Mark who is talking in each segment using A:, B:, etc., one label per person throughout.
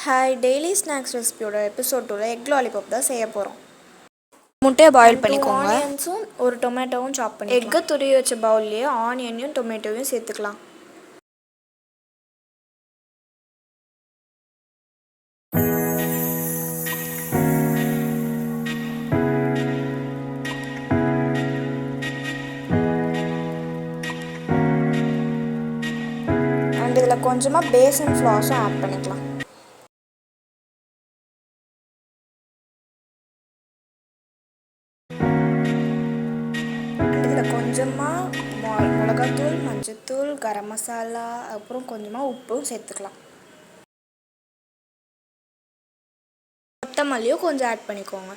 A: Hi, daily snacks ரெசிபியோட episode 2ல egg lollipop தான் செய்ய போகிறோம். முட்டையை பாயில் பண்ணிக்கோங்க. ஆனியன்ஸும் ஒரு டொமேட்டோவும் சாப் பண்ணி எக்கை துருவி வச்ச பவுல்லையே ஆனியனையும் டொமேட்டோவையும் சேர்த்துக்கலாம். அண்ட் இதில் கொஞ்சமாக பேசன் ஃப்ளாஸும் ஆட் பண்ணிக்கலாம். இதில் கொஞ்சமாக மிளகாத்தூள், மஞ்சத்தூள், கரம் மசாலா, அப்புறம் கொஞ்சமாக உப்பும் சேர்த்துக்கலாம். கொத்தமல்லியும் கொஞ்சம் ஆட் பண்ணிக்கோங்க.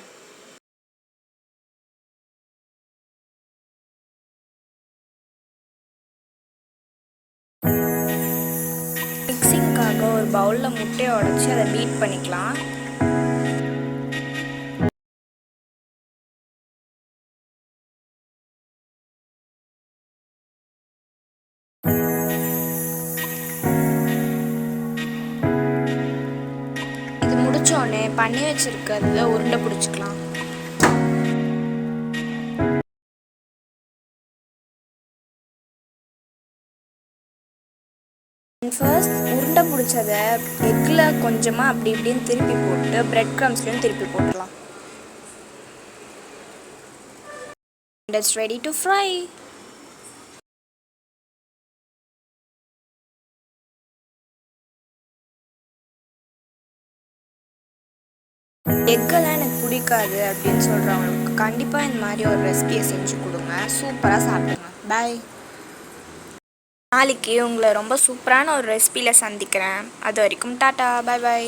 A: மிக்சிங்காக ஒரு பவுலில் முட்டையை உடச்சி அதை பீட் பண்ணிக்கலாம். இது முடிச்சோடனே பண்ணி வச்சிருக்கிறதுல உருண்டை பிடிச்சிக்கலாம். ஃபர்ஸ்ட் உருண்டை பிடிச்சதை எக்கில் கொஞ்சமாக அப்படி இப்படின்னு திருப்பி போட்டு பிரெட் க்ரம்ஸ்லையும் திருப்பி போட்டுடலாம். And it's ready to fry. எக்கெல்லாம் எனக்கு பிடிக்காது அப்படின்னு சொல்கிறவங்களுக்கு கண்டிப்பாக இந்த மாதிரி ஒரு ரெசிபியை செஞ்சு கொடுங்க. சூப்பராக சாப்பிடுங்க. பாய். நாளைக்கு உங்களை ரொம்ப சூப்பரான ஒரு ரெசிபியில் சந்திக்கிறேன். அது வரைக்கும் டாட்டா, பாய் பாய்.